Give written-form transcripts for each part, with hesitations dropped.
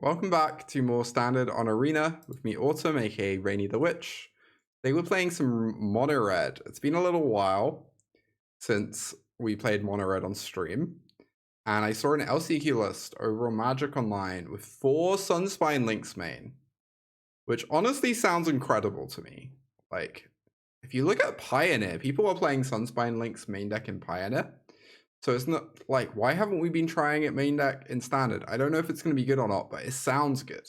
Welcome back to more Standard on Arena with me, Autumn, aka Rainy the Witch. Today we're playing some Mono Red. It's been a little while since we played Mono Red on stream, and I saw an LCQ list over on Magic Online with 4 Sunspine Lynx main, which honestly sounds incredible to me. Like, if you look at Pioneer, people are playing Sunspine Lynx main deck in Pioneer. So it's not like, why haven't we been trying it main deck in Standard? I don't know if it's going to be good or not, but it sounds good.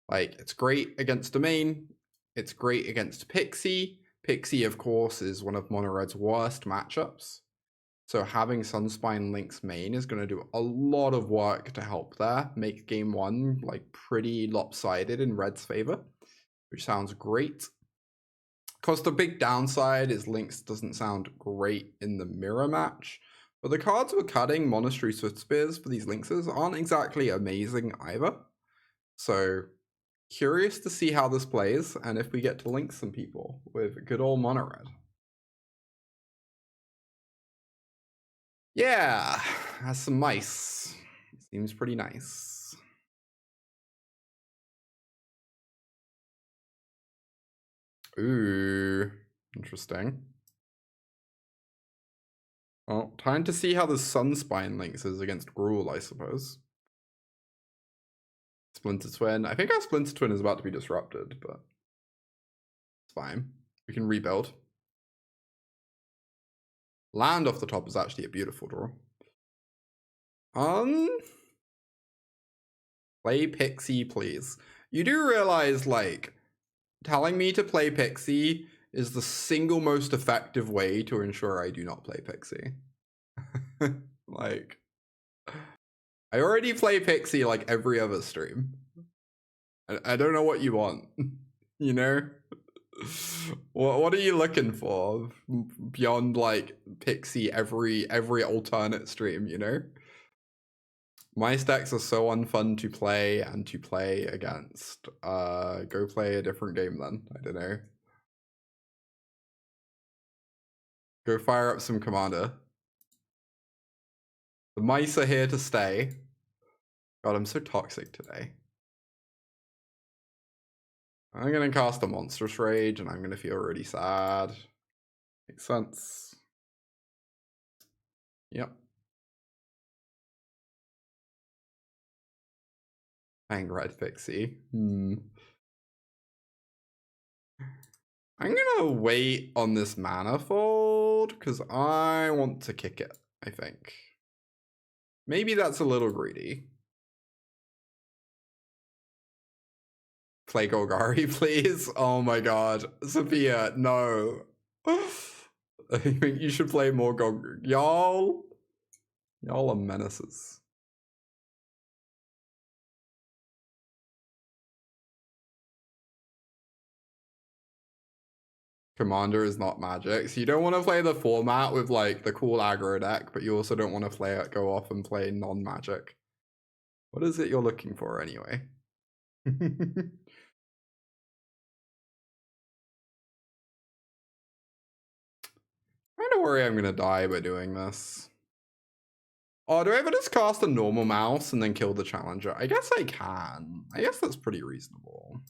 Like, it's great against Domain. It's great against Pixie. Pixie, of course, is one of Mono Red's worst matchups. So having Sunspine Lynx main is going to do a lot of work to help there. Make game 1 like pretty lopsided in Red's favor, which sounds great. Of course, the big downside is Lynx doesn't sound great in the mirror match. But the cards we're cutting, Monastery Swiftspears, for these Lynxes aren't exactly amazing either. So, curious to see how this plays and if we get to link some people with good old Mono Red. Yeah, has some mice. Seems pretty nice. Ooh, interesting. Well, time to see how the Sunspine Lynx is against Gruul, I suppose. Splinter Twin. I think our Splinter Twin is about to be disrupted, but it's fine. We can rebuild. Land off the top is actually a beautiful draw. Play Pixie, please. You do realize, like, telling me to play Pixie is the single most effective way to ensure I do not play Pixie. Like, I already play Pixie like every other stream. I don't know what you want, you know? What are you looking for beyond like Pixie every alternate stream, you know? My stacks are so unfun to play and to play against. Go play a different game then. I don't know. Go fire up some Commander. The mice are here to stay. God, I'm so toxic today. I'm gonna cast a Monstrous Rage and I'm gonna feel really sad. Makes sense. Yep. Hang Red Pixie. I'm gonna wait on this Manifold because I want to kick it, I think. Maybe that's a little greedy. Play Golgari, please. Oh my god. Sophia, no. I think you should play more Golgari. Y'all are menaces. Commander is not Magic. So you don't want to play the format with like the cool aggro deck, but you also don't want to play it, go off and play non-Magic. What is it you're looking for anyway? Kind of worry I'm gonna die by doing this. Oh, do I ever just cast a normal mouse and then kill the challenger? I guess I can. I guess that's pretty reasonable.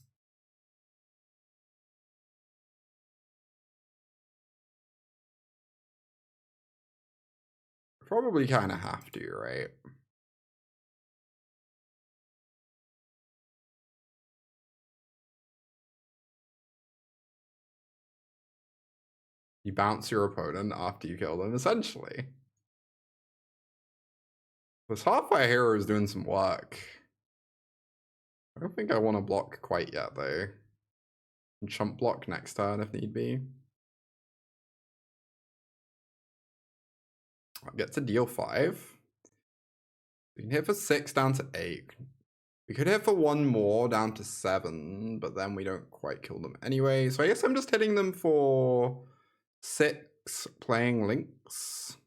Probably kind of have to, right? You bounce your opponent after you kill them, essentially. This Heartfire Hero is doing some work. I don't think I want to block quite yet, though. And chump block next turn if need be. I'll get to deal 5. We can hit for 6 down to 8. We could hit for 1 more down to 7, but then we don't quite kill them anyway. So I guess I'm just hitting them for 6 playing Lynx.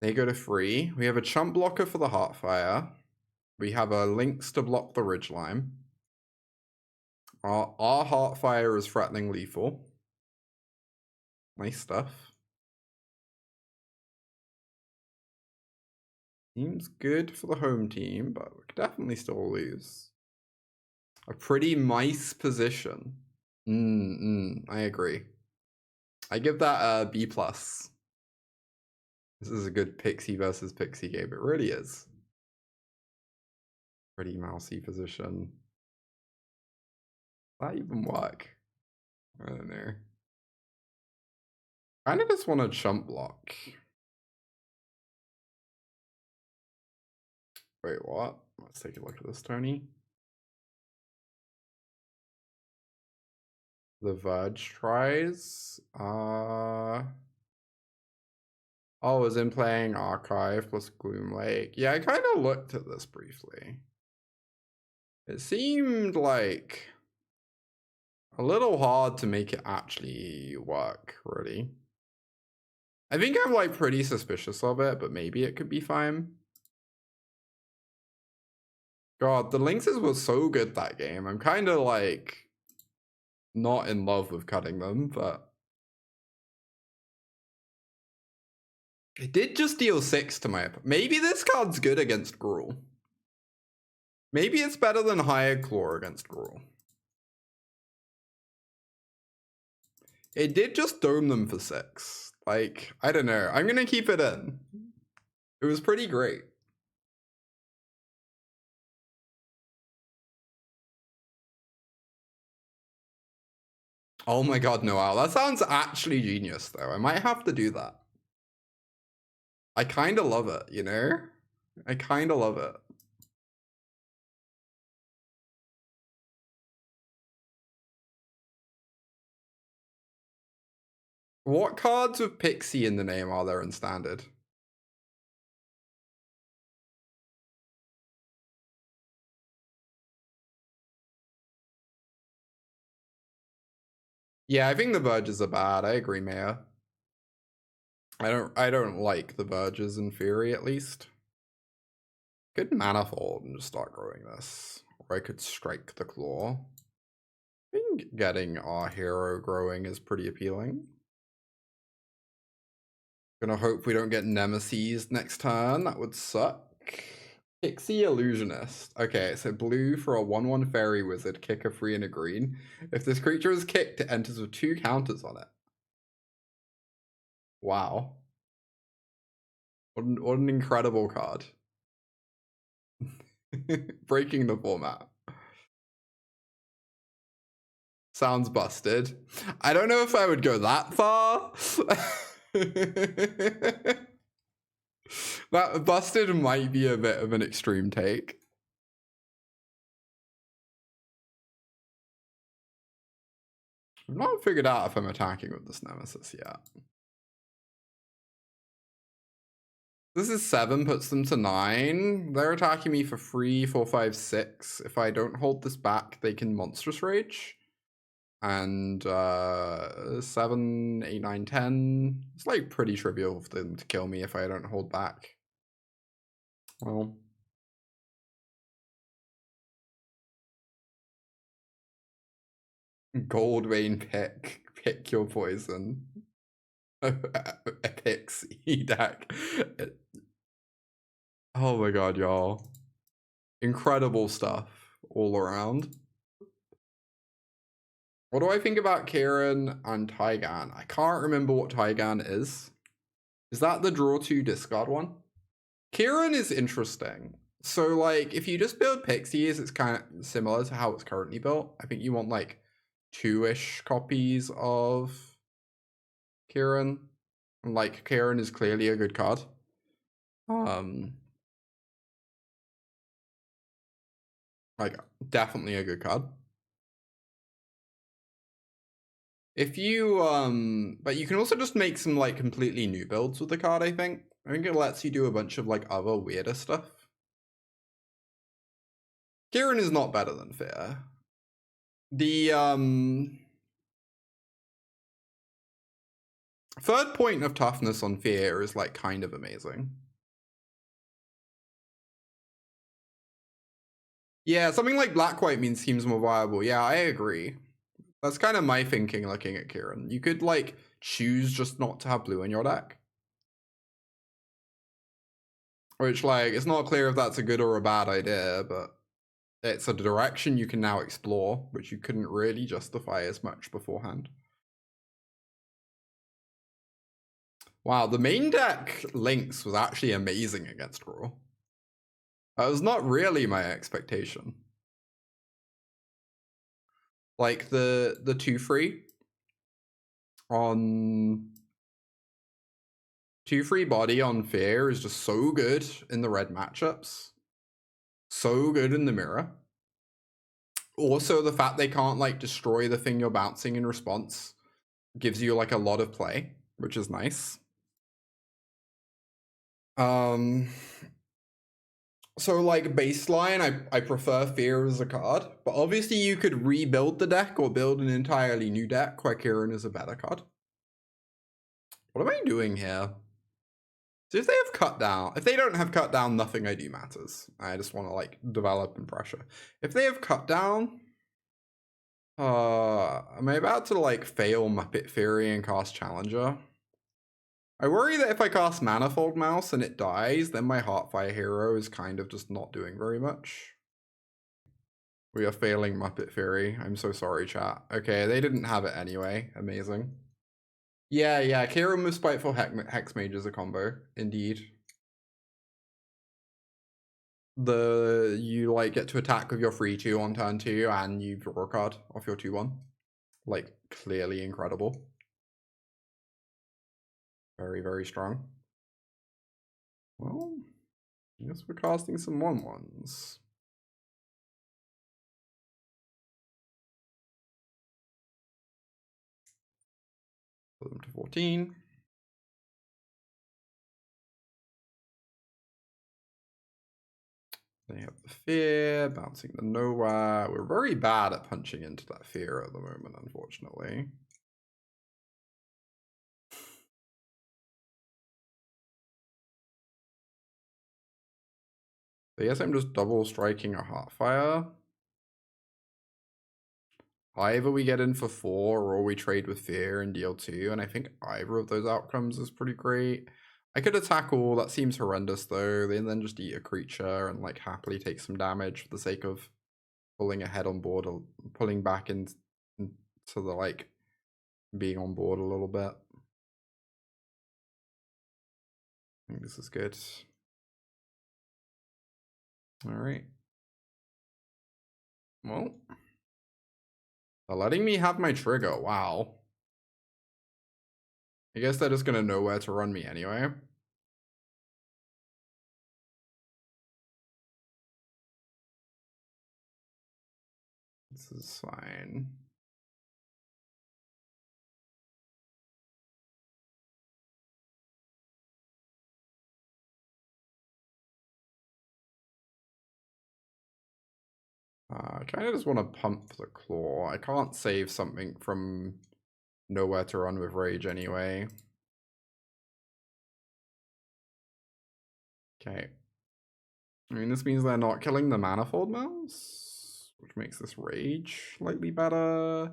They go to 3. We have a chump blocker for the Heartfire. We have a Lynx to block the Ridgeline. Our Heartfire is threatening lethal. Nice stuff. Seems good for the home team, but we could definitely still lose. A pretty nice position. I agree. I give that a B+. This is a good Pixie versus Pixie game. It really is. Pretty mousy position. Does that even work? I don't know. I kind of just want to chump block. Wait, what? Let's take a look at this, Tony. The Verge tries. Oh, as in playing Archive plus Gloom Lake. Yeah, I kind of looked at this briefly. It seemed like a little hard to make it actually work, really. I think I'm like pretty suspicious of it, but maybe it could be fine. God, the Lynxes were so good that game. I'm kind of like not in love with cutting them, but it did just deal 6 to my... Maybe this card's good against Gruul. Maybe it's better than Higher Claw against Gruul. It did just dome them for 6. Like, I don't know. I'm going to keep it in. It was pretty great. Oh my god, Noel. That sounds actually genius, though. I might have to do that. I kind of love it, you know? I kind of love it. What cards with Pixie in the name are there in Standard? Yeah, I think the Verges are bad. I agree, Maya. I don't like the Verges in theory, at least. Could Manifold and just start growing this. Or I could strike the Claw. I think getting our hero growing is pretty appealing. Gonna hope we don't get Nemesis next turn. That would suck. Pixie Illusionist. Okay, so blue for a 1/1 fairy wizard, kick a 3 and a green. If this creature is kicked, it enters with 2 counters on it. Wow. What an incredible card. Breaking the format. Sounds busted. I don't know if I would go that far. That busted might be a bit of an extreme take. I've not figured out if I'm attacking with this Nemesis yet. This is 7, puts them to 9. They're attacking me for 3, 4, 5, 6. If I don't hold this back, they can Monstrous Rage. And 7, 8, 9, 10. It's like pretty trivial for them to kill me if I don't hold back. Well, Goldwayne pick your poison. A Pixie deck. Oh my god, y'all. Incredible stuff all around. What do I think about Kieran and Taigan? I can't remember what Taigan is. Is that the draw 2 discard one? Kieran is interesting. So like if you just build Pixies, it's kind of similar to how it's currently built. I think you want like 2-ish copies of Kieran. And like Kieran is clearly a good card. Like definitely a good card. If you but you can also just make some like completely new builds with the card, I think. I think it lets you do a bunch of like other weirder stuff. Kieran is not better than Fear. The Third point of toughness on Fear is like kind of amazing. Yeah, something like black-white means seems more viable. Yeah, I agree. That's kind of my thinking looking at Kieran. You could like choose just not to have blue in your deck. Which like, it's not clear if that's a good or a bad idea, but it's a direction you can now explore, which you couldn't really justify as much beforehand. Wow, the main deck Lynx was actually amazing against Raw. That was not really my expectation. Like the 2-3 on 2-3 body on Fear is just so good in the red matchups. So good in the mirror. Also, the fact they can't like destroy the thing you're bouncing in response gives you like a lot of play, which is nice. So like baseline, I prefer Fear as a card, but obviously you could rebuild the deck or build an entirely new deck where Kieran is a better card. What am I doing here? So if they have cut down, if they don't have cut down, nothing I do matters. I just want to like develop and pressure. If they have cut down, am I about to like fail Muppet Theory and cast Challenger? I worry that if I cast Manifold Mouse and it dies, then my Heartfire Hero is kind of just not doing very much. We are failing Muppet Theory. I'm so sorry, chat. Okay, they didn't have it anyway. Amazing. Yeah, Kieran with Spiteful Hex Mage is a combo, indeed. You like get to attack with your 3/2 on turn 2 and you draw a card off your 2/1. Like, clearly incredible. Very, very strong. Well, I guess we're casting some 1/1s. Put them to 14. They have the Fear, bouncing the nowhere. We're very bad at punching into that Fear at the moment, unfortunately. I guess I'm just double striking a Heartfire. Either we get in for 4 or we trade with Fear and deal 2, and I think either of those outcomes is pretty great. I could attack all, that seems horrendous though, and then just eat a creature and like happily take some damage for the sake of pulling ahead on board, or pulling back into the like being on board a little bit. I think this is good. Alright. Well, they're letting me have my trigger, wow. I guess they're just gonna know where to run me anyway. This is fine. I kind of just want to pump the claw. I can't save something from nowhere to run with rage anyway. Okay. I mean, this means they're not killing the Manifold Mouse, which makes this rage slightly better.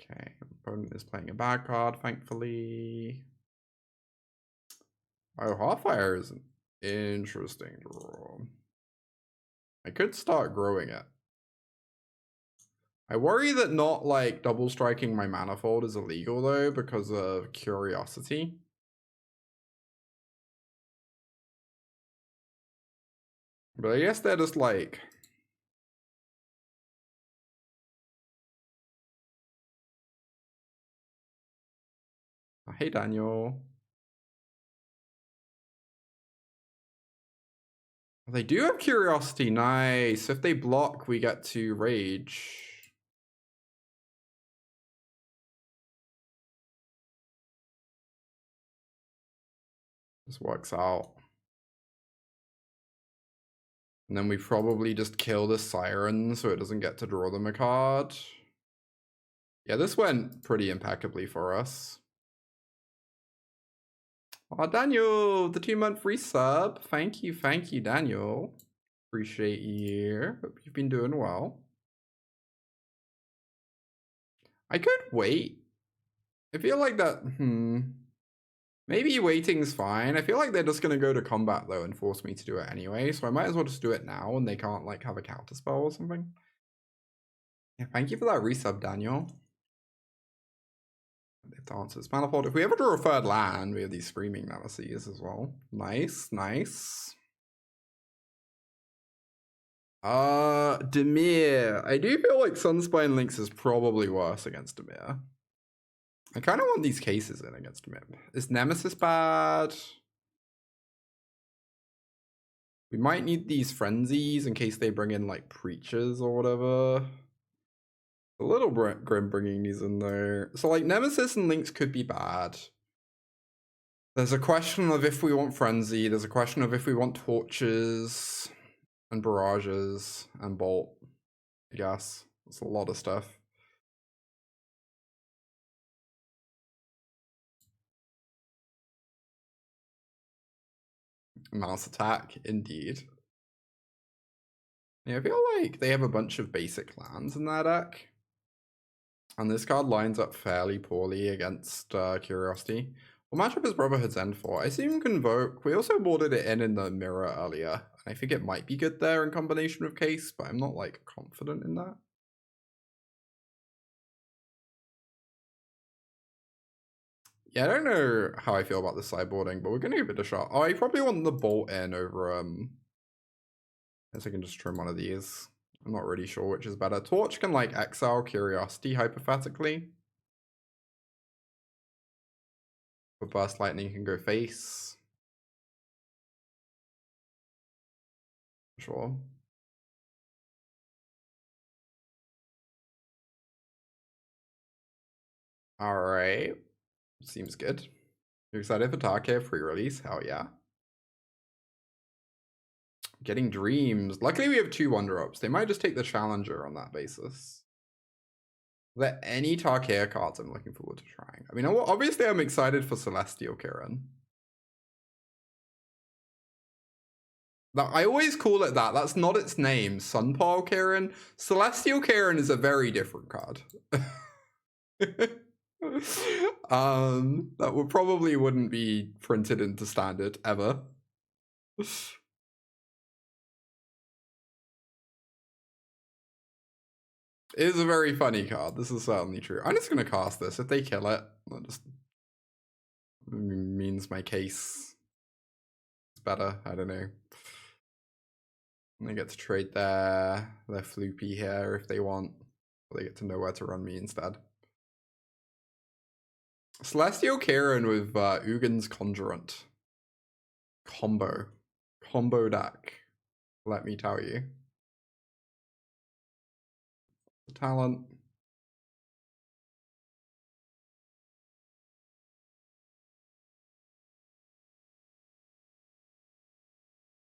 Okay, opponent is playing a bad card, thankfully. Oh, Heartfire is an interesting draw. I could start growing it. I worry that not like double striking my Manifold is illegal though because of Curiosity. But I guess they're just like... Hey, Daniel. They do have Curiosity. Nice. If they block, we get to Rage. This works out. And then we probably just kill the Siren so it doesn't get to draw them a card. Yeah, this went pretty impeccably for us. Oh, Daniel, the 2-month free sub. Thank you, Daniel. Appreciate you. Hope you've been doing well. I could wait. I feel like that, maybe waiting's fine. I feel like they're just gonna go to combat though and force me to do it anyway, so I might as well just do it now and they can't like have a counter spell or something. Yeah, thank you for that resub, Daniel. If the answer is Manifold. If we ever draw a third land, we have these Screaming Nemesis as well. Nice, nice. Dimir. I do feel like Sunspine Lynx is probably worse against Dimir. I kind of want these cases in against Dimir. Is Nemesis bad? We might need these frenzies in case they bring in like preachers or whatever. A little grim bringing these in there. So like Nemesis and Lynx could be bad. There's a question of if we want frenzy. There's a question of if we want torches and barrages and bolt. I guess it's a lot of stuff. Mouse attack, indeed. Yeah, I feel like they have a bunch of basic lands in their deck. And this card lines up fairly poorly against Curiosity. What matchup is Brotherhood's End for? I assume Convoke. We also boarded it in the mirror earlier. And I think it might be good there in combination with Case, but I'm not like confident in that. Yeah, I don't know how I feel about the sideboarding, but we're gonna give it a shot. Oh, I probably want the bolt in over I guess I can just trim one of these. I'm not really sure which is better. Torch can like exile Curiosity hypothetically. But Burst Lightning can go face. Sure. Alright. Seems good. You're excited for Tarkir pre-release? Hell yeah. Getting Dreams. Luckily we have 2 1-drops. They might just take the Challenger on that basis. Are there any Tarkir cards I'm looking forward to trying? I mean, obviously I'm excited for Celestial Kirin. I always call it that. That's not its name. Sunpile Kirin. Celestial Kirin is a very different card. That wouldn't be printed into standard ever. It is a very funny card. This is certainly true. I'm just gonna cast this. If they kill it, that just means my case is better. I don't know. And they get to trade their floopy here if they want. They get to know where to run me instead. Celestial Kirin with Ugin's Conjurant. Combo deck. Let me tell you. Talent.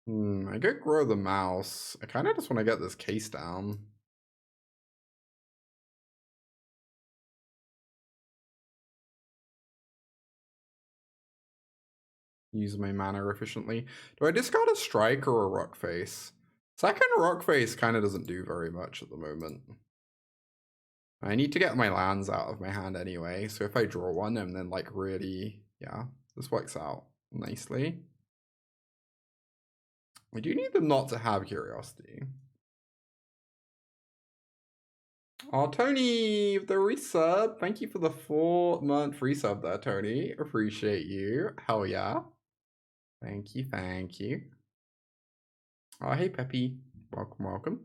I could grow the mouse. I kind of just want to get this case down. Use my mana efficiently. Do I discard a strike or a Rockface? Second Rockface kind of doesn't do very much at the moment. I need to get my lands out of my hand anyway, so if I draw one and then like really, yeah, this works out nicely. I do need them not to have Curiosity. Oh, Tony, the resub. Thank you for the 4-month resub there, Tony. Appreciate you. Hell yeah. Thank you. Oh, hey, Peppy. Welcome.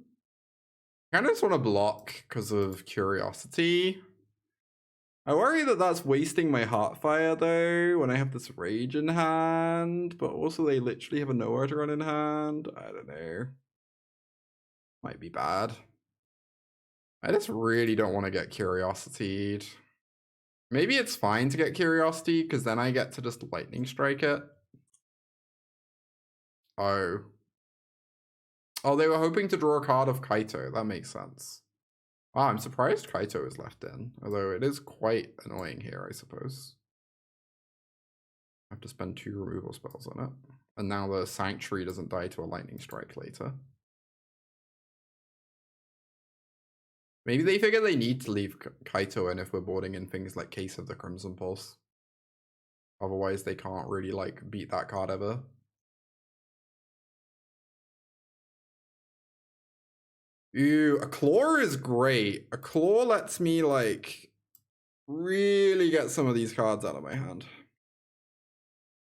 I kind of just want to block because of Curiosity. I worry that that's wasting my Heartfire, though, when I have this Rage in hand. But also, they literally have a nowhere to run in hand. I don't know. Might be bad. I just really don't want to get Curiosity. Maybe it's fine to get Curiosity, because then I get to just Lightning Strike it. Oh. Oh, they were hoping to draw a card of Kaito. That makes sense. Wow, I'm surprised Kaito is left in, although it is quite annoying here, I suppose. I have to spend 2 removal spells on it. And now the Sanctuary doesn't die to a lightning strike later. Maybe they figure they need to leave Kaito in if we're boarding in things like Case of the Crimson Pulse. Otherwise, they can't really, like, beat that card ever. Ew, a Claw is great. A Claw lets me, like, really get some of these cards out of my hand.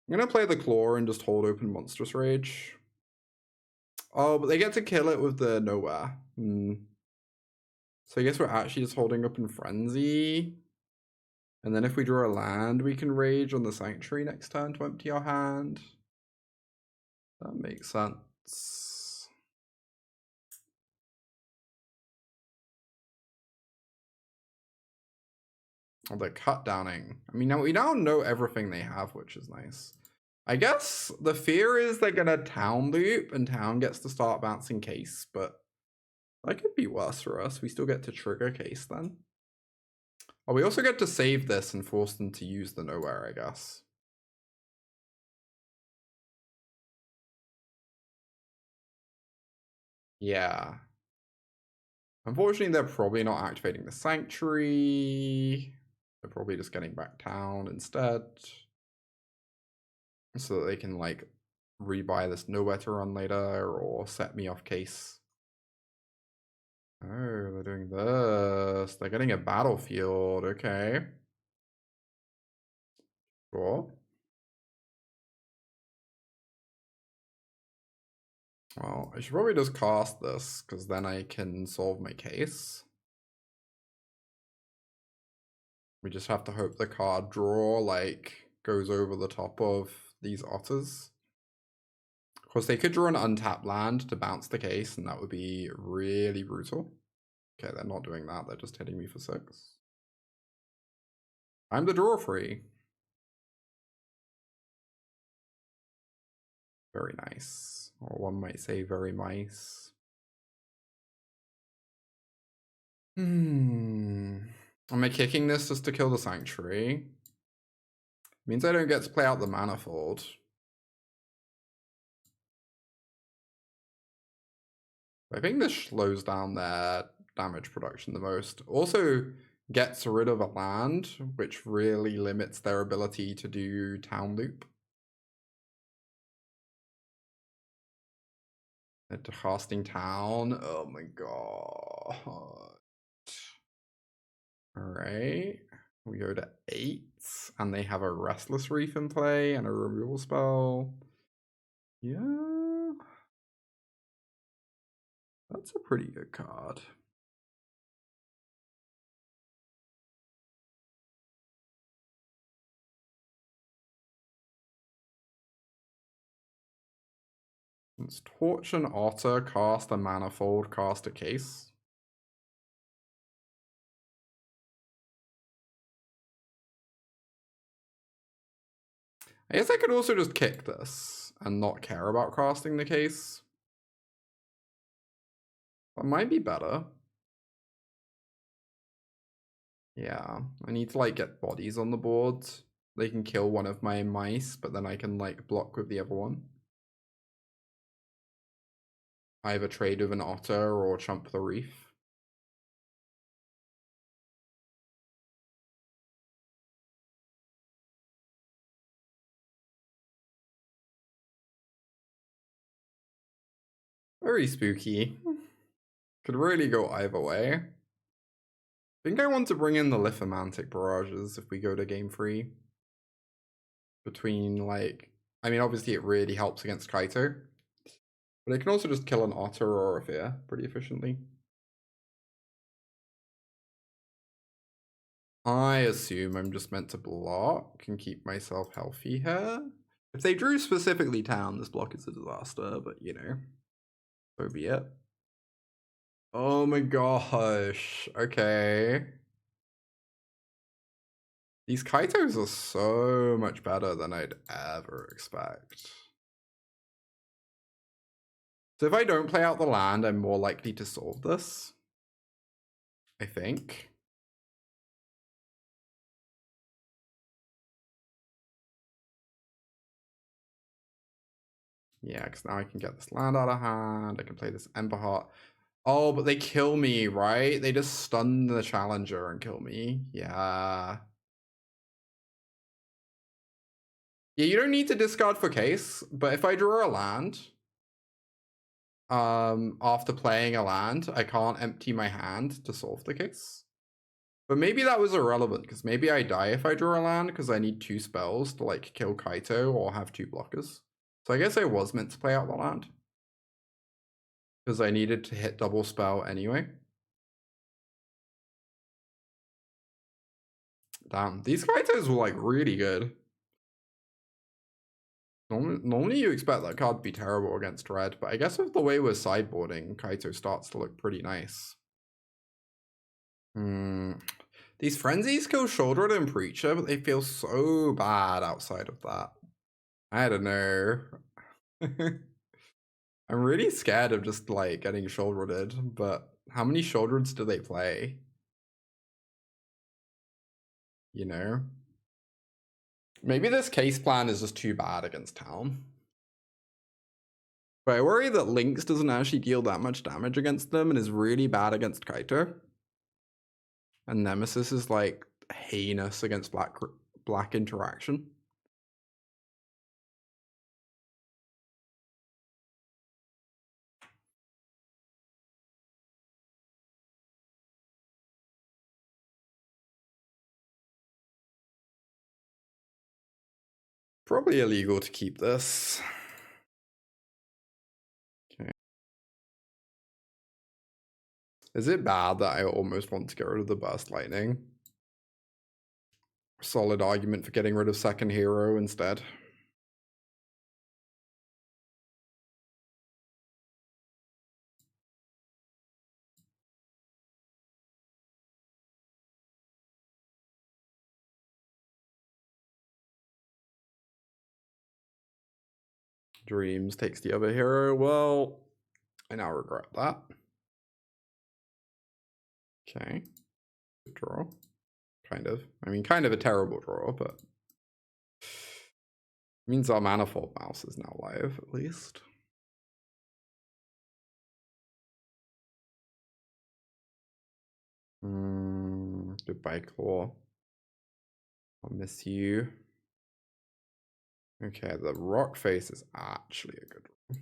I'm gonna play the Claw and just hold open Monstrous Rage. Oh, but they get to kill it with the Nowhere. So I guess we're actually just holding open Frenzy. And then if we draw a land, we can Rage on the Sanctuary next turn to empty our hand. That makes sense. Oh, they're cut downing. I mean, now we now know everything they have, which is nice. I guess the fear is they're gonna Town loop and Town gets to start bouncing Case, but that could be worse for us. We still get to trigger Case then. Oh, we also get to save this and force them to use the Nowhere, I guess. Yeah. Unfortunately, they're probably not activating the Sanctuary. They're probably just getting back Town instead. So that they can, like, rebuy this Nowhere to run later or set me off Case. Oh, they're doing this. They're getting a battlefield. Okay. Cool. Well, I should probably just cast this, because then I can solve my case. We just have to hope the card draw, like, goes over the top of these otters. Of course, they could draw an untapped land to bounce the case, and that would be really brutal. Okay, they're not doing that. They're just hitting me for 6. I'm the draw free. Very nice. Or one might say very nice. Am I kicking this just to kill the Sanctuary? Means I don't get to play out the Manifold. I think this slows down their damage production the most. Also gets rid of a land, which really limits their ability to do Town Loop. Into casting Town. Oh my god. Alright. We go to 8, and they have a Restless Reef in play and a removal spell. Yeah. That's a pretty good card. Let's torch an otter, cast a Manifold, cast a Case. I guess I could also just kick this and not care about casting the Case. That might be better. Yeah, I need to, like, get bodies on the board. They can kill one of my mice, but then I can, like, block with the other one. Either trade with an otter or chump the reef. Very spooky. Could really go either way. I think I want to bring in the Lithomantic Barrages if we go to game 3. Between, like, I mean, obviously it really helps against Kaito, but it can also just kill an otter or a fear pretty efficiently. I assume I'm just meant to block and keep myself healthy here. If they drew specifically Town, this block is a disaster, but you know, so be it. Oh my gosh, okay. These Kaitos are so much better than I'd ever expect. So if I don't play out the land, I'm more likely to solve this. I think. Yeah, because now I can get this land out of hand. I can play this Emberheart. Oh, but they kill me, right? They just stun the Challenger and kill me. Yeah. Yeah, you don't need to discard for case, but if I draw a land, after playing a land, I can't empty my hand to solve the case. But maybe that was irrelevant, because maybe I die if I draw a land, because I need 2 spells to, like, kill Kaito or have 2 blockers. So I guess I was meant to play out the land. Because I needed to hit double spell anyway. Damn, these Kaitos were, like, really good. Normally you expect that card to be terrible against red, but I guess with the way we're sideboarding, Kaito starts to look pretty nice. These frenzies kill Shouldered and Preacher, but they feel so bad outside of that. I don't know. I'm really scared of just like getting Shouldered, but how many Shouldereds do they play? You know? Maybe this case plan is just too bad against Town. But I worry that Lynx doesn't actually deal that much damage against them and is really bad against Kaito. And Nemesis is like heinous against black interaction. Probably illegal to keep this. Okay. Is it bad that I almost want to get rid of the Burst Lightning? Solid argument for getting rid of second hero instead. Dreams takes the other hero. Well, I now regret that. Okay. Good draw. Kind of. I mean, kind of a terrible draw, but means our Manifold Mouse is now live, at least. Goodbye, Claw. I'll miss you. Okay, the Rockface is actually a good one.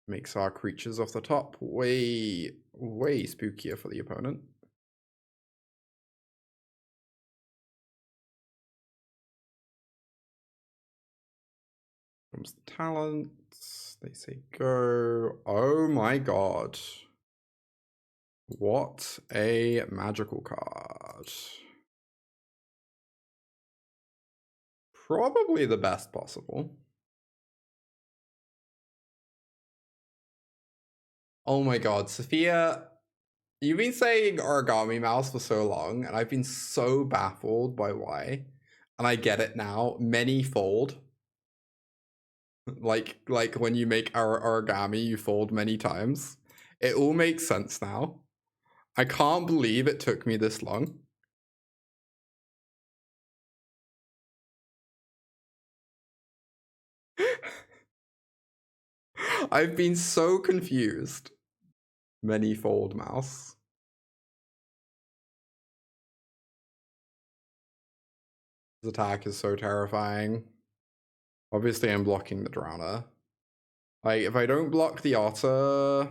Makes our creatures off the top way spookier for the opponent. Comes the talents. They say go. Oh my god. What a magical card. Probably the best possible. Oh my god, Sophia, you've been saying Origami Mouse for so long, and I've been so baffled by why. And I get it now. Many fold. Like when you make our origami, you fold many times. It all makes sense now. I can't believe it took me this long. I've been so confused. Manifold Mouse. This attack is so terrifying. Obviously, I'm blocking the Drowner. Like, if I don't block the Otter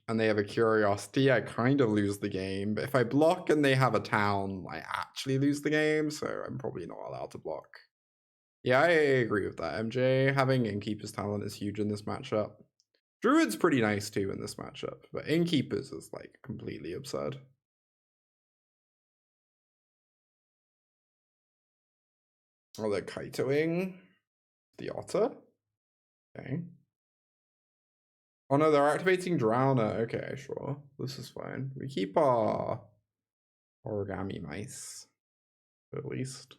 and they have a Curiosity, I kind of lose the game. But if I block and they have a Town, I actually lose the game, so I'm probably not allowed to block. Yeah, I agree with that, MJ. Having Innkeeper's Talent is huge in this matchup. Druid's pretty nice too in this matchup, but Innkeepers is like completely absurd. Oh, they're Kaitoing the Otter? Okay. Oh no, they're activating Drowner. Okay, sure. This is fine. We keep our origami mice, at least.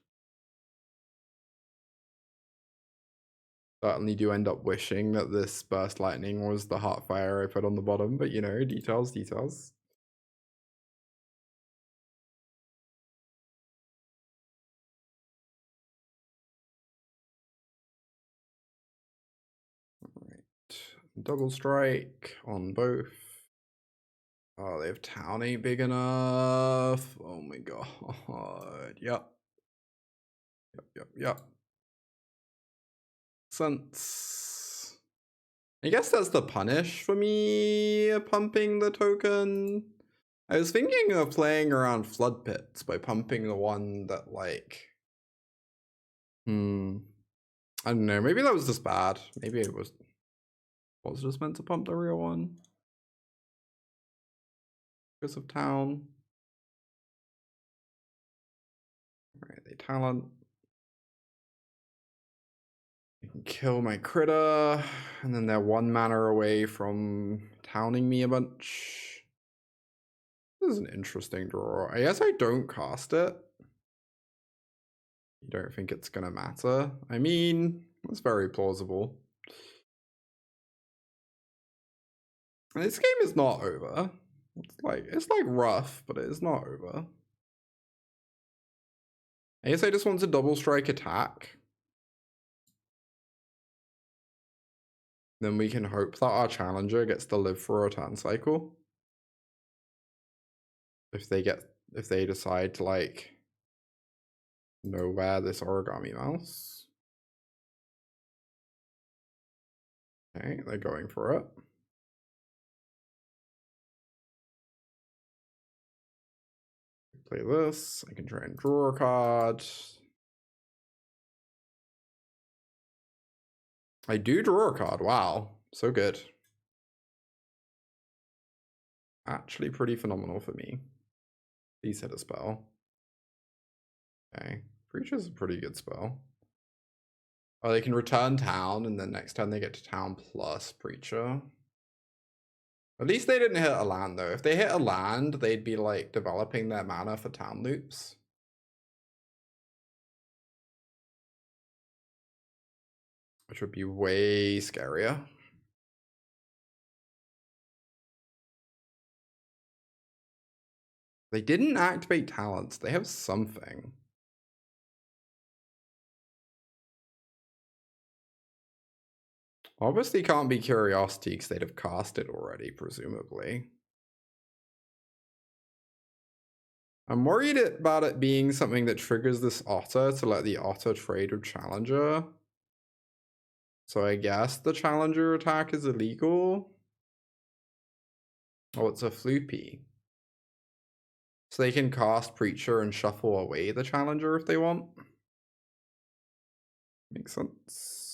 Certainly do end up wishing that this Burst Lightning was the Heartfire I put on the bottom, but you know, details, details. Alright, double strike on both. Oh, they have town ain't big enough. Oh my god. Yep. Yep. Sense. I guess that's the punish for me pumping the token. I was thinking of playing around Flood Pits by pumping the one that like... I don't know, maybe that was just bad. Maybe it was just meant to pump the real one. Because of town. Alright, they talent. I can kill my critter, and then they're 1 mana away from towning me a bunch. This is an interesting draw. I guess I don't cast it. You don't think it's gonna matter? I mean, it's very plausible. And this game is not over. It's like rough, but it is not over. I guess I just want to double strike attack. Then we can hope that our challenger gets to live for a turn cycle. If they decide to like know where this Origami Mouse. Okay, they're going for it. Play this. I can try and draw a card. I do draw a card. Wow, so good. Actually pretty phenomenal for me. Please hit a spell. Okay, Preacher's a pretty good spell. Oh, they can return town, and then next turn they get to town plus Preacher. At least they didn't hit a land, though. If they hit a land, they'd be, like, developing their mana for town loops. Which would be way scarier. They didn't activate talents. They have something. Obviously can't be Curiosity because they'd have cast it already, presumably. I'm worried about it being something that triggers this otter to let the otter trade with Challenger. So I guess the Challenger attack is illegal. Oh, it's a floopy. So they can cast Preacher and shuffle away the Challenger if they want. Makes sense.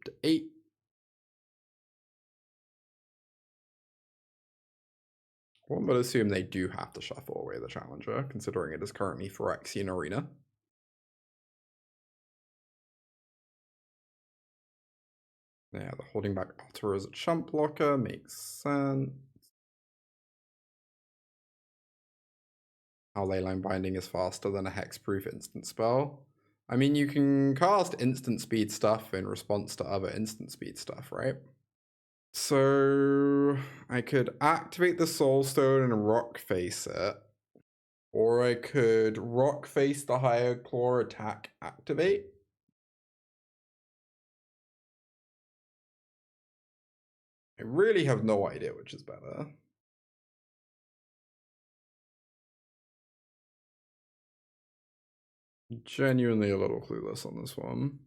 To 8. One would assume they do have to shuffle away the Challenger, considering it is currently Phyrexian Arena. Yeah, the holding back Otter as a chump blocker makes sense. How Leyline Binding is faster than a hexproof instant spell. I mean, you can cast instant speed stuff in response to other instant speed stuff, right? So I could activate the Soulstone and Rockface it. Or I could Rockface the Higher Claw attack activate. I really have no idea which is better. Genuinely a little clueless on this one.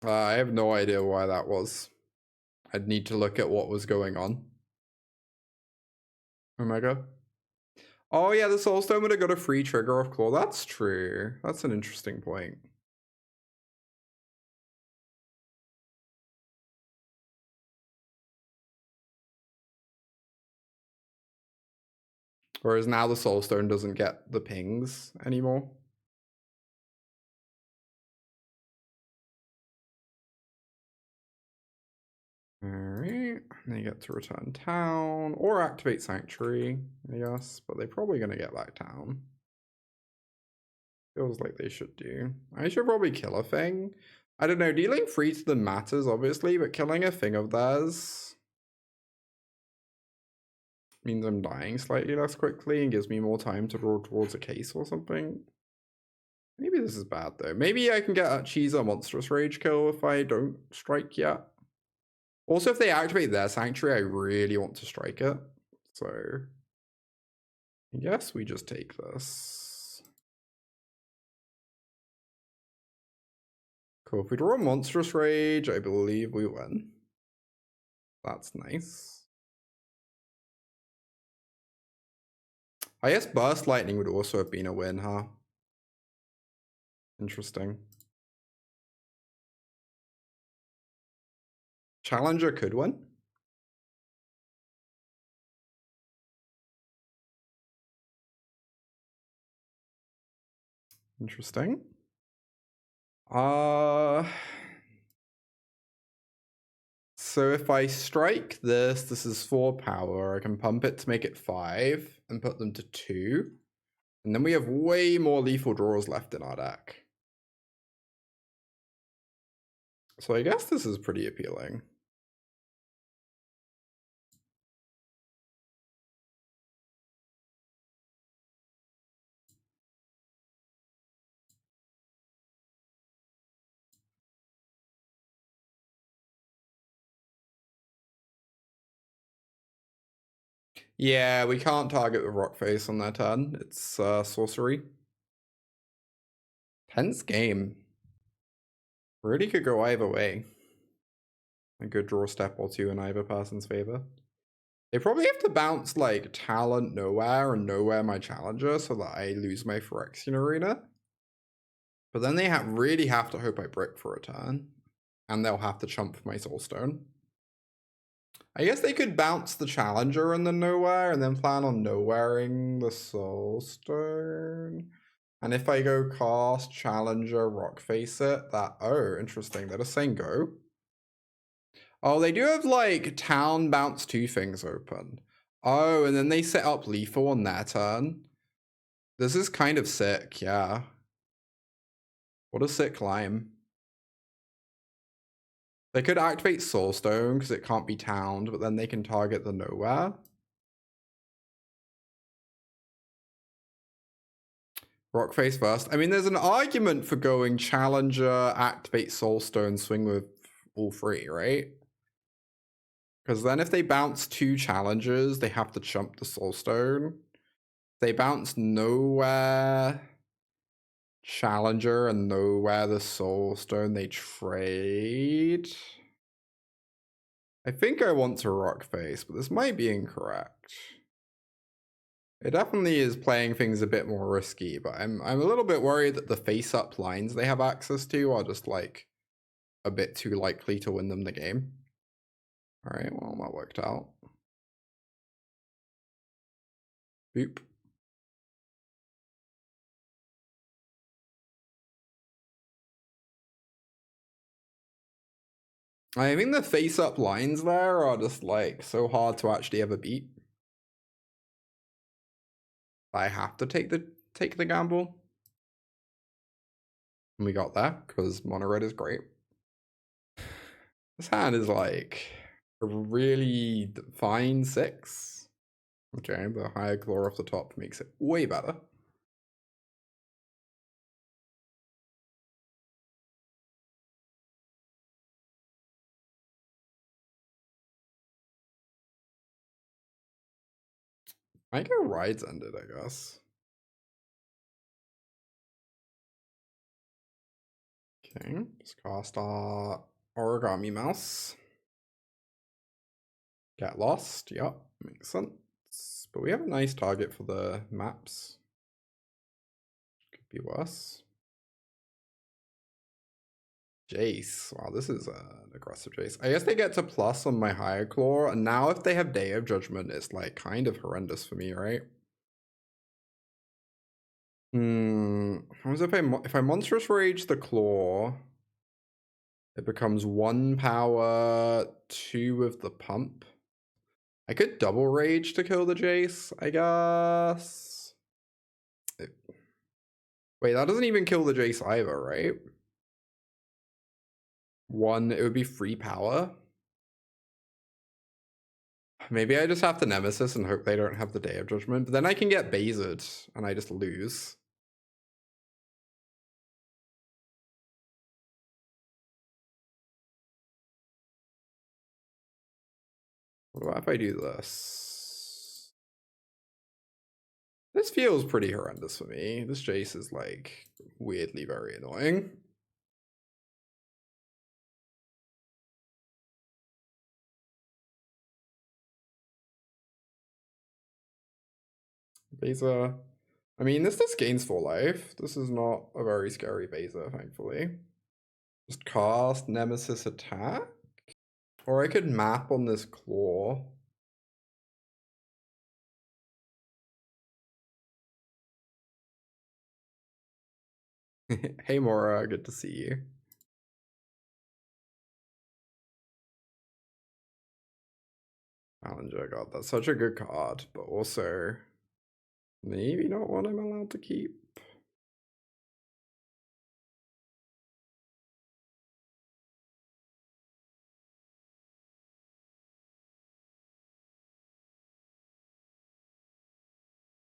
I have no idea why that was. I'd need to look at what was going on. Omega. Oh yeah, the Soulstone would have got a free trigger off Claw. That's true. That's an interesting point. Whereas now the Soulstone doesn't get the pings anymore. They get to return town or activate Sanctuary, I guess, but they're probably going to get back town. Feels like they should do. I should probably kill a thing. I don't know, dealing 3 to them matters, obviously, but killing a thing of theirs means I'm dying slightly less quickly and gives me more time to draw towards a case or something. Maybe this is bad, though. Maybe I can get a cheese or Monstrous Rage kill if I don't strike yet. Also, if they activate their Sanctuary, I really want to strike it. So, I guess we just take this. Cool. If we draw a Monstrous Rage, I believe we win. That's nice. I guess Burst Lightning would also have been a win, huh? Interesting. Challenger could win. Interesting. So if I strike this, this is 4 power. I can pump it to make it 5 and put them to 2. And then we have way more lethal draws left in our deck. So I guess this is pretty appealing. Yeah, we can't target with Rockface on their turn. It's sorcery. Tense game. Really could go either way. A good draw step or two in either person's favor. They probably have to bounce like Talent Nowhere and Nowhere my Challenger so that I lose my Phyrexian Arena. But then they really have to hope I brick for a turn. And they'll have to chump my Soulstone. I guess they could bounce the Challenger and the Nowhere and then plan on Nowhereing the Soulstone. And if I go cast Challenger, Rockface it, that, oh, interesting. They're just saying go. Oh, they do have like town bounce 2 things open. Oh, and then they set up lethal on their turn. This is kind of sick, yeah. What a sick climb. They could activate Soulstone because it can't be towned, but then they can target the Nowhere. Rockface first. I mean, there's an argument for going Challenger, activate Soulstone, swing with all 3, right? Because then if they bounce 2 Challengers, they have to chump the Soulstone. They bounce Nowhere, Challenger, and Nowhere the Soulstone, they trade. I think I want to Rockface, but this might be incorrect. It definitely is playing things a bit more risky, but I'm a little bit worried that the face-up lines they have access to are just like a bit too likely to win them the game. All right, well, that worked out. Boop. I think the face-up lines there are just like so hard to actually ever beat. I have to take the gamble. And we got that because mono red is great. This hand is like a really fine 6. Okay, the higher claw off the top makes it way better. I go rides ended, I guess. Okay, let's cast our Origami Mouse. Get lost, yep, makes sense. But we have a nice target for the maps. Could be worse. Jace, wow, this is an aggressive Jace. I guess they get to plus on my higher claw, and now if they have Day of Judgment, it's like kind of horrendous for me, right? How is if I Monstrous Rage the claw, it becomes 1 power, 2 with the pump. I could double rage to kill the Jace, I guess. Wait, that doesn't even kill the Jace either, right? One, it would be free power. Maybe I just have the Nemesis and hope they don't have the Day of Judgment. But then I can get Bazered and I just lose. What about if I do this? This feels pretty horrendous for me. This Jace is like weirdly very annoying. Baza. I mean, this just gains full life. This is not a very scary Baza, thankfully. Just cast Nemesis attack. Or I could map on this claw. Hey Mora, good to see you. Challenger, God, that's such a good card, but also maybe not one I'm allowed to keep.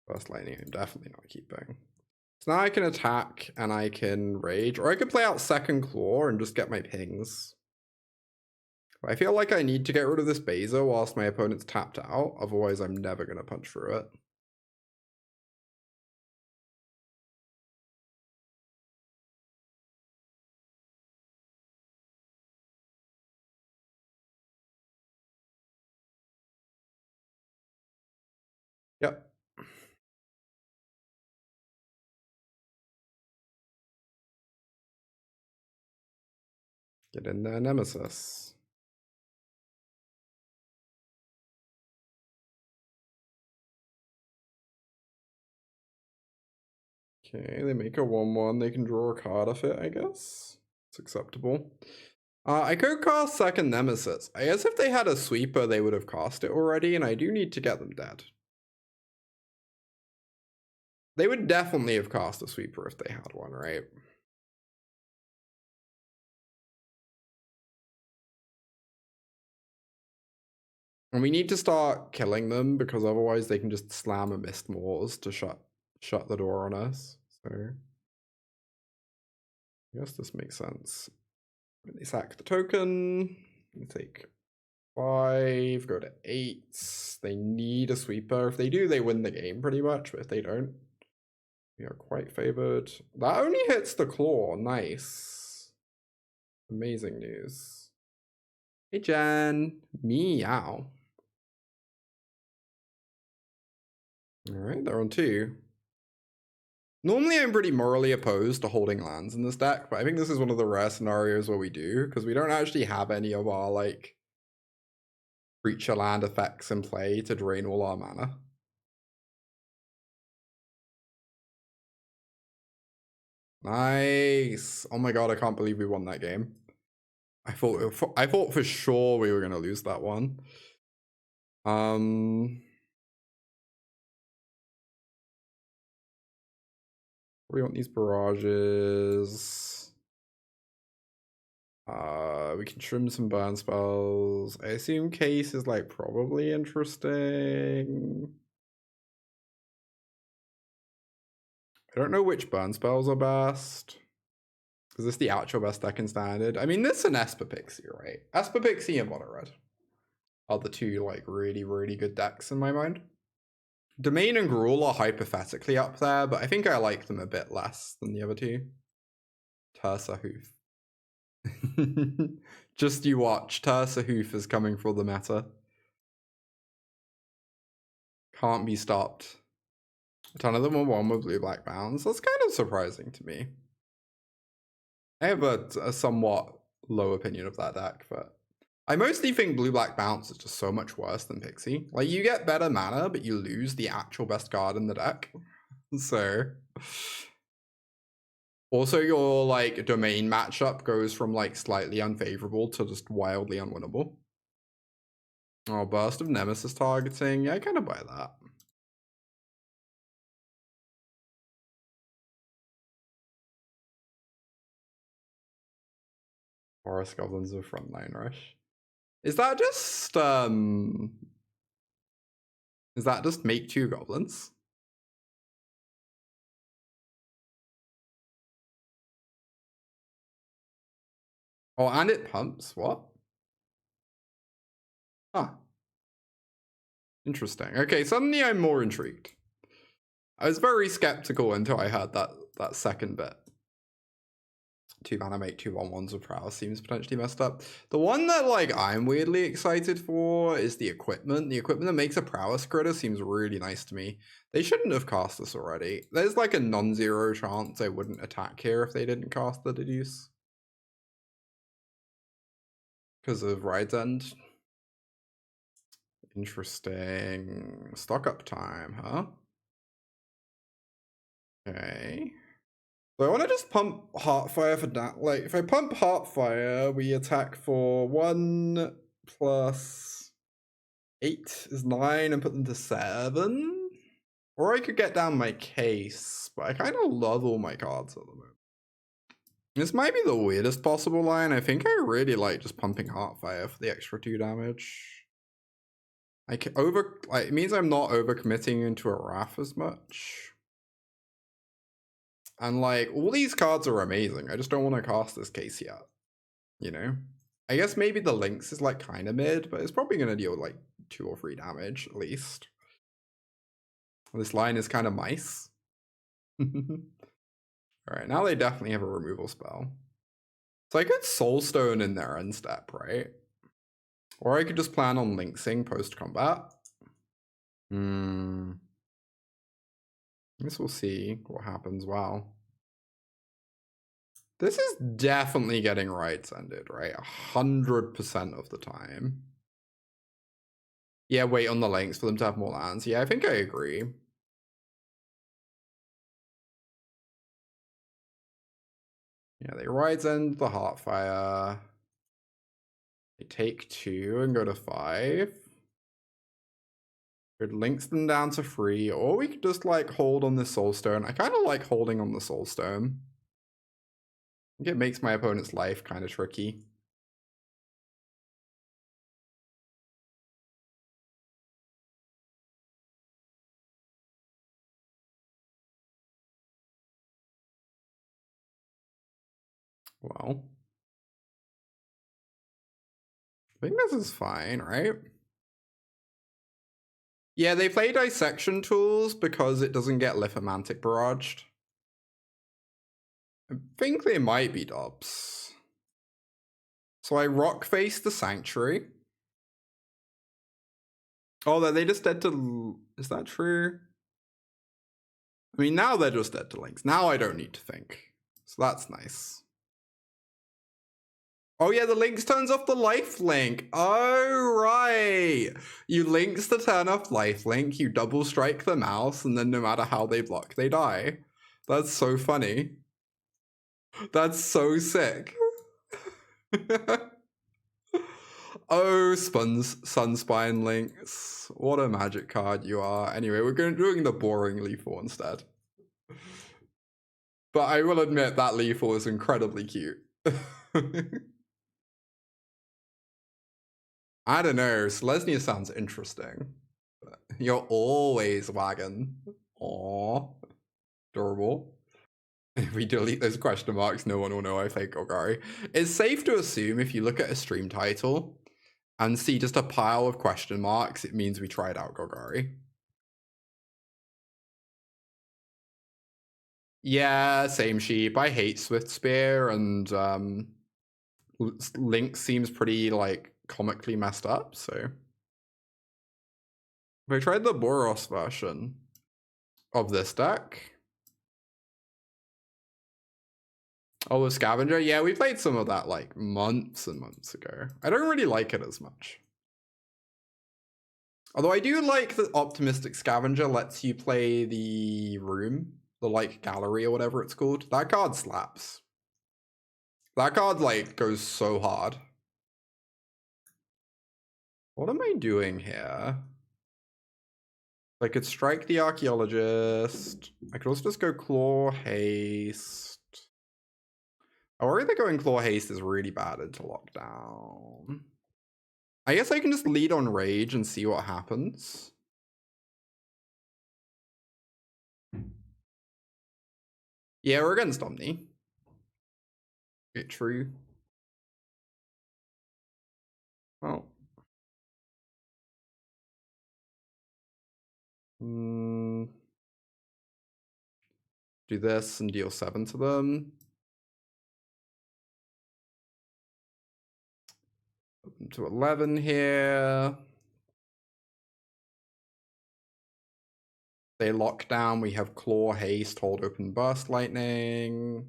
First Lightning, I'm definitely not keeping. So now I can attack and I can rage, or I could play out second claw and just get my pings. I feel like I need to get rid of this Baza whilst my opponent's tapped out, otherwise I'm never going to punch through it. Yep. Get in there, Nemesis. Okay, they make a 1/1. They can draw a card off it, I guess. It's acceptable. I could cast second Nemesis. I guess if they had a sweeper, they would have cast it already, and I do need to get them dead. They would definitely have cast a sweeper if they had one, right? And we need to start killing them because otherwise they can just slam a Mist Moors to shut the door on us. So I guess this makes sense. When they sack the token, they take 5, go to 8. They need a sweeper. If they do, they win the game pretty much, but if they don't, we are quite favored. That only hits the claw. Nice. Amazing news. Hey, Jen. Meow. Alright, they're on 2. Normally, I'm pretty morally opposed to holding lands in this deck, but I think this is one of the rare scenarios where we do, because we don't actually have any of our, like, creature land effects in play to drain all our mana. Nice. Oh my god, I can't believe we won that game. I thought for sure we were gonna lose that one. We want these barrages. We can trim some burn spells. I assume Case is like probably interesting. I don't know which burn spells are best. Is this the actual best deck in Standard? I mean, this is an Esper Pixie, right? Esper Pixie and Mono Red are the two like really, really good decks in my mind. Domain and Gruul are hypothetically up there, but I think I like them a bit less than the other two. Tersa Hoof. Just you watch. Tersa Hoof is coming for the meta. Can't be stopped. A ton of them are 1 with blue-black bounds. That's kind of surprising to me. I have a somewhat low opinion of that deck, but I mostly think blue-black bounce is just so much worse than Pixie. Like, you get better mana, but you lose the actual best card in the deck. So also your like domain matchup goes from like slightly unfavorable to just wildly unwinnable. Oh, Burst of Nemesis targeting. Yeah, I kind of buy that. Forest Goblins of Frontline Rush. Is that just make 2 goblins? Oh, and it pumps. What? Huh. Interesting. Okay, suddenly I'm more intrigued. I was very skeptical until I heard that second bit. 2 mana make 2 1/1s of prowess seems potentially messed up. The one that like I'm weirdly excited for is the equipment. The equipment that makes a prowess critter seems really nice to me. They shouldn't have cast this already. There's like a non-zero chance I wouldn't attack here if they didn't cast the deduce. Because of Ride's End. Interesting. Stock up time, huh? Okay. So I want to just pump Heartfire for that. Like, if I pump Heartfire, we attack for 1 plus 8 is 9 and put them to 7. Or I could get down my case, but I kind of love all my cards at the moment. This might be the weirdest possible line. I think I really like just pumping Heartfire for the extra 2 damage. It means I'm not overcommitting into a Wrath as much. And like, all these cards are amazing. I just don't want to cast this case yet. You know? I guess maybe the Lynx is like kind of mid, but it's probably going to deal like 2 or 3 damage at least. This line is kind of nice. Alright, now they definitely have a removal spell. So I could Soulstone in their end step, right? Or I could just plan on Lynxing post-combat. I guess we'll see what happens. Wow. This is definitely getting Rights Ended, right? 100% of the time. Yeah, wait on the Lynx for them to have more lands. Yeah, I think I agree. Yeah, they Rights End the Heartfire. They take 2 and go to 5. Could Lynx them down to 3, or we could just like hold on the Soulstone. I kind of like holding on the Soulstone. I think it makes my opponent's life kind of tricky. Well, I think this is fine, right? Yeah, they play Dissection Tools because it doesn't get Lithomantic Barraged. I think they might be dubs. So I Rockface the Sanctuary. Oh, they just dead to... Is that true? I mean, now they're just dead to Lynx. Now I don't need to think. So that's nice. Oh yeah, the Lynx turns off the lifelink. Oh, right. You Lynx to turn off lifelink, you double strike the mouse, and then no matter how they block, they die. That's so funny. That's so sick. Oh, Sunspine Lynx. What a magic card you are. Anyway, we're doing the boring lethal instead. But I will admit that lethal is incredibly cute. I don't know. Selesnya sounds interesting. You're always wagon. Aww. Adorable. If we delete those question marks, no one will know I fake Golgari. It's safe to assume if you look at a stream title and see just a pile of question marks, it means we tried out Golgari. Yeah, same sheep. I hate Swift Spear, and Lynx seems pretty like comically messed up, so I tried the Boros version of this deck. Oh, the Scavenger? Yeah, we played some of that like months and months ago. I don't really like it as much. Although I do like that Optimistic Scavenger lets you play the room, the like gallery or whatever it's called. That card slaps. That card like goes so hard. What am I doing here? I could strike the Archaeologist. I could also just go Claw Haste. I worry that going Claw Haste is really bad into Lockdown. I guess I can just lead on Rage and see what happens. Yeah, we're against Omni. True. Well. Do this and deal 7 to them. Open to 11 here. They lock down. We have Claw, Haste, Hold Open, Burst Lightning.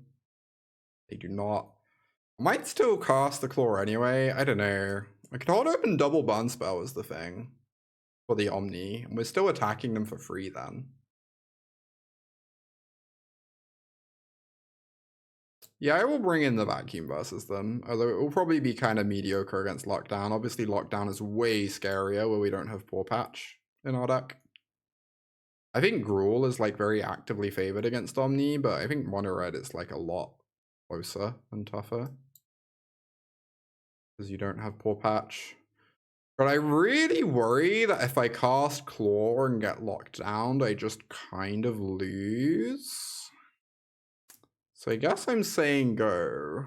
They do not. I might still cast the Claw anyway. I don't know. I could Hold Open double Burn Spell is the thing for the Omni. And we're still attacking them for free then. Yeah, I will bring in the Vacuum versus them, although it will probably be kind of mediocre against Lockdown. Obviously, Lockdown is way scarier where we don't have Paw Patch in our deck. I think Gruul is like very actively favored against Omni, but I think Mono Red is like a lot closer and tougher. Because you don't have Paw Patch. But I really worry that if I cast Claw and get locked down, I just kind of lose. So I guess I'm saying go.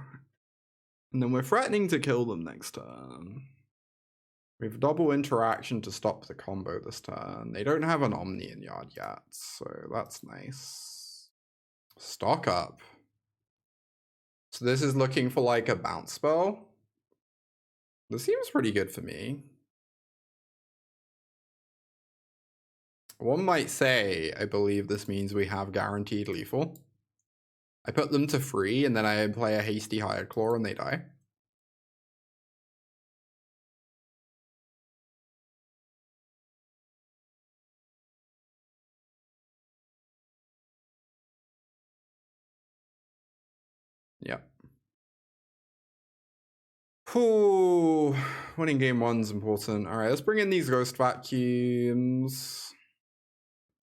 And then we're threatening to kill them next turn. We have double interaction to stop the combo this turn. They don't have an Omni in yard yet, so that's nice. Stock up. So this is looking for like a bounce spell. This seems pretty good for me. One might say, I believe this means we have guaranteed lethal. I put them to free and then I play a hasty Hired Claw and they die. Yeah. Ooh, winning game 1's important. All right, let's bring in these Ghost Vacuums.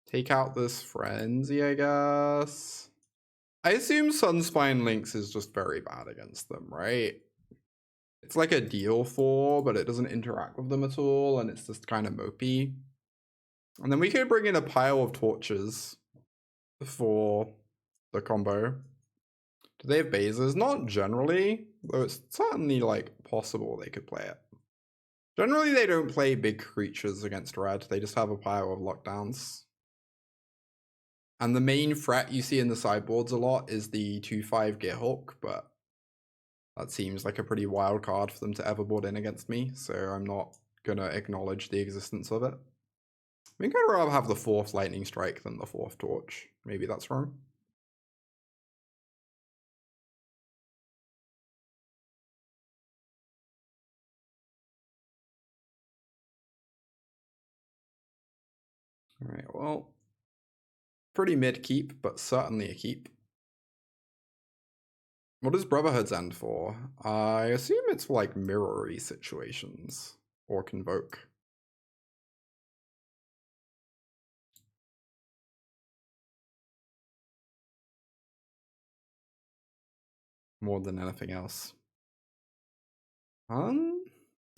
Take out this Frenzy, I guess. I assume Sunspine Lynx is just very bad against them, right? It's like a deal 4, but it doesn't interact with them at all, and it's just kind of mopey. And then we could bring in a pile of torches for the combo. Do they have bases? Not generally, though it's certainly like possible they could play it. Generally, they don't play big creatures against red. They just have a pile of lockdowns. And the main threat you see in the sideboards a lot is the 2/5 Gearhulk, but that seems like a pretty wild card for them to ever board in against me, so I'm not gonna acknowledge the existence of it. I think I'd rather have the 4th Lightning Strike than the 4th Torch. Maybe that's wrong. Alright, well, pretty mid keep, but certainly a keep. What does Brotherhood's end for? I assume it's for like mirror-y situations, or Convoke. More than anything else. I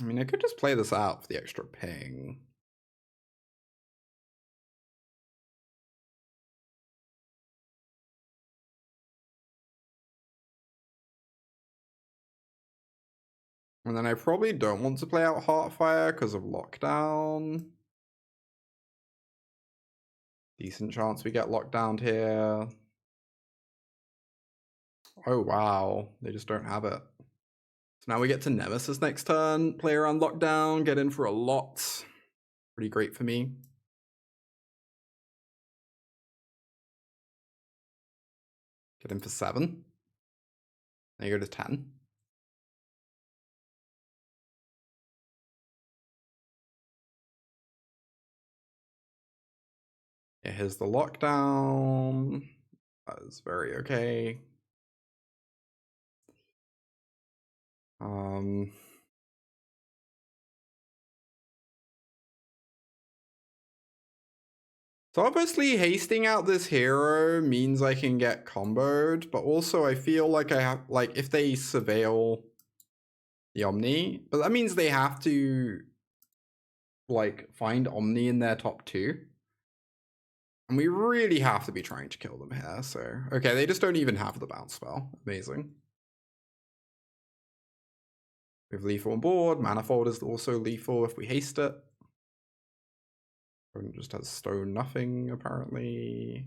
mean, I could just play this out for the extra ping. And then I probably don't want to play out Heartfire because of lockdown. Decent chance we get locked down here. Oh wow, they just don't have it. So now we get to Nemesis next turn, play around lockdown, get in for a lot. Pretty great for me. Get in for 7. Then you go to 10. Yeah, here's the lockdown. That is very okay. So obviously hasting out this hero means I can get comboed, but also I feel like I have, like, if they surveil the Omni, but that means they have to, like, find Omni in their top 2. And we really have to be trying to kill them here, so... Okay, they just don't even have the bounce spell. Amazing. We have lethal on board. Manifold is also lethal if we haste it. Opponent just has stone nothing, apparently.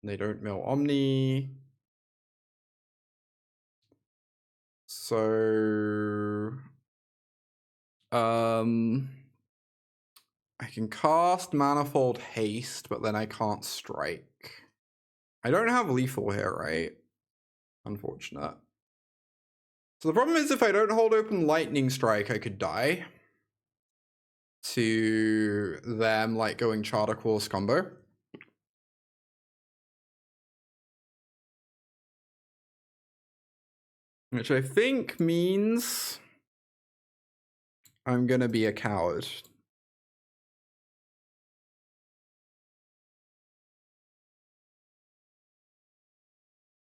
They don't mill Omni. So... I can cast Manifold Haste, but then I can't strike. I don't have lethal here, right? Unfortunate. So the problem is if I don't hold open Lightning Strike, I could die to them, like, going Charter Course combo. Which I think means I'm gonna be a coward.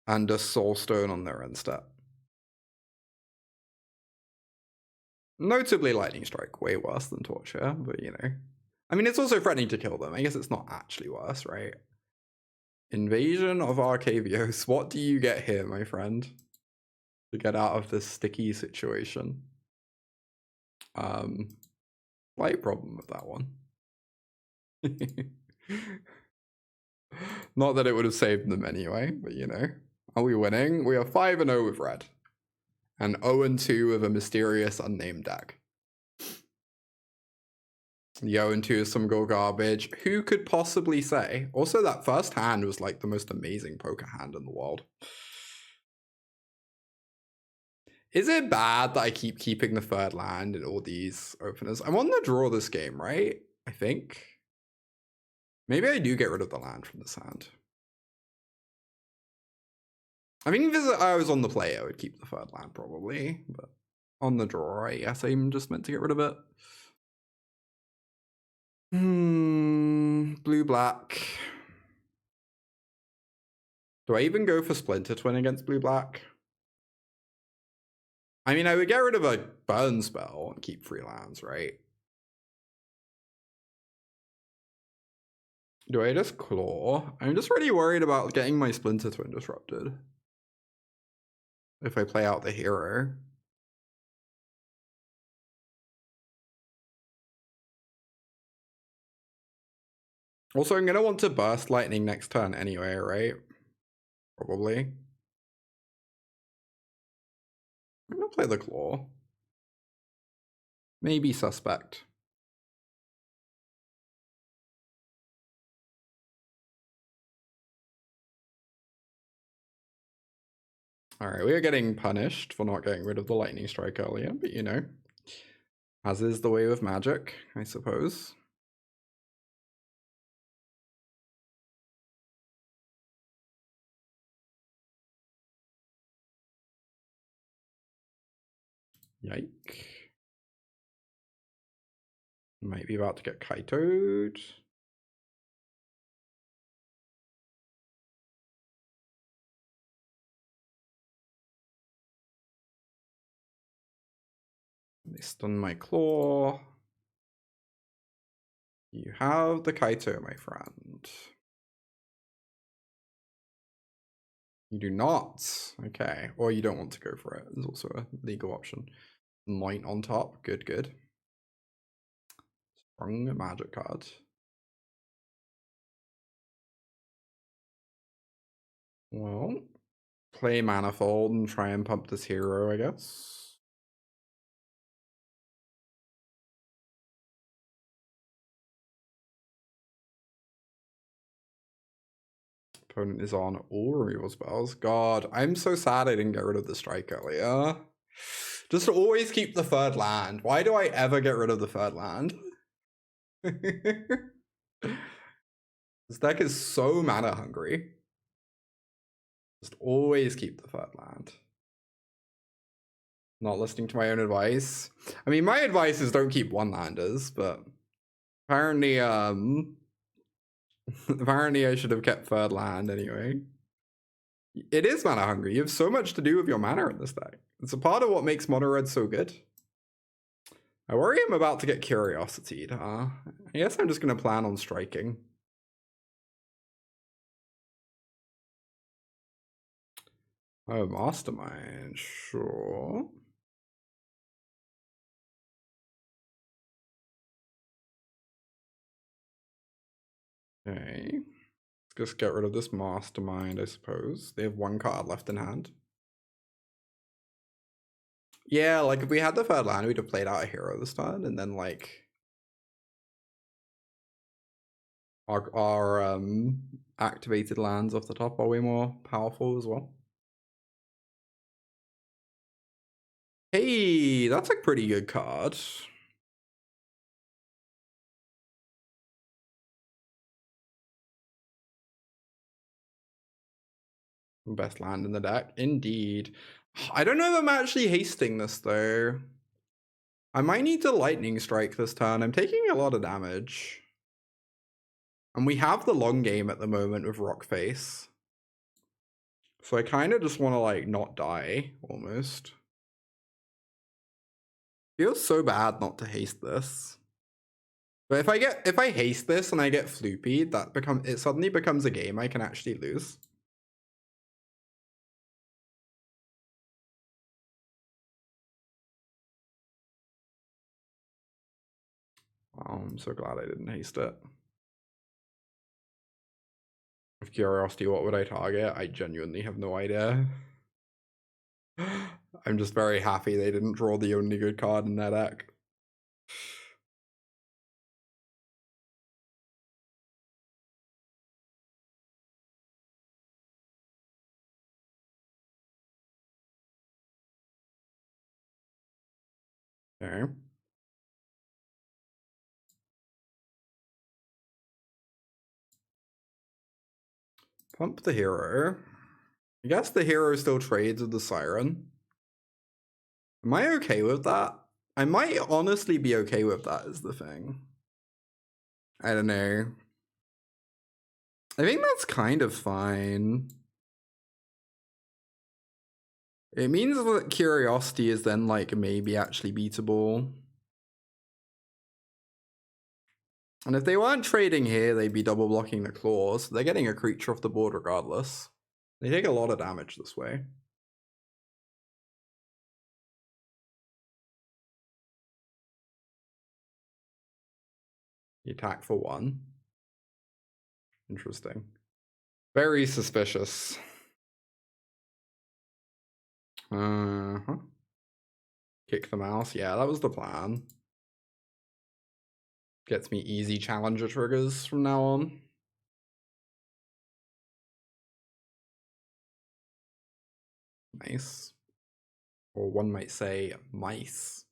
And a Soulstone on their end step. Notably Lightning Strike, way worse than Torture, but you know. I mean, it's also threatening to kill them. I guess it's not actually worse, right? Invasion of Arcavios. What do you get here, my friend? To get out of this sticky situation. Slight problem with that one. Not that it would have saved them anyway, but you know. Are we winning? We are 5-0 with red. And 0-2 with a mysterious unnamed deck. The 0-2 is some go garbage. Who could possibly say? Also, that first hand was like the most amazing poker hand in the world. Is it bad that I keep keeping the third land in all these openers? I'm on the draw this game, right? I think. Maybe I do get rid of the land from this hand. I mean, if I was on the play, I would keep the third land probably, but on the draw, I guess I'm just meant to get rid of it. Blue-black. Do I even go for Splinter Twin against blue-black? I mean, I would get rid of a burn spell and keep 3 lands, right? Do I just claw? I'm just really worried about getting my Splinter Twin disrupted. If I play out the hero. Also, I'm going to want to burst lightning next turn anyway, right? Probably. I'm going to play the claw. Maybe suspect. Alright, we are getting punished for not getting rid of the lightning strike earlier, but you know. As is the way with magic, I suppose. Yike. Might be about to get Kaito'd. They stun my claw. You have the Kaito, my friend. You do not. Okay. Or you don't want to go for it. There's also a legal option. Knight on top. Good, good. Strong magic card. Well, play Manifold and try and pump this hero, I guess. Opponent is on all removal spells. God, I'm so sad I didn't get rid of the strike earlier. Just always keep the third land. Why do I ever get rid of the third land? This deck is so mana hungry. Just always keep the third land. Not listening to my own advice. I mean, my advice is don't keep one-landers, but Apparently, apparently I should have kept third land anyway. It is mana hungry. You have so much to do with your mana in this deck. It's a part of what makes mono red so good. I worry I'm about to get curiosity. I guess I'm just going to plan on striking. Oh, Mastermind, sure. Okay. Let's just get rid of this Mastermind, I suppose. They have one card left in hand. Yeah, like if we had the third land, we'd have played out a hero this turn, and then like our activated lands off the top are way more powerful as well. Hey, that's a pretty good card. Best land in the deck, indeed. I don't know if I'm actually hasting this though. I might need to lightning strike this turn. I'm taking a lot of damage. And we have the long game at the moment with Rockface. So I kind of just want to like not die almost. Feels so bad not to haste this. But if I haste this and I get floopy, it suddenly becomes a game I can actually lose. Wow, I'm so glad I didn't haste it. With curiosity, what would I target? I genuinely have no idea. I'm just very happy they didn't draw the only good card in their deck. Okay. Pump the hero. I guess the hero still trades with the Siren. Am I okay with that? I might honestly be okay with that is the thing. I don't know. I think that's kind of fine. It means that curiosity is then like maybe actually beatable. And if they weren't trading here, they'd be double blocking the claws. They're getting a creature off the board regardless. They take a lot of damage this way. You attack for 1. Interesting. Very suspicious. Uh-huh. Kick the mouse. Yeah, that was the plan. Gets me easy challenger triggers from now on. Nice. Or one might say mice.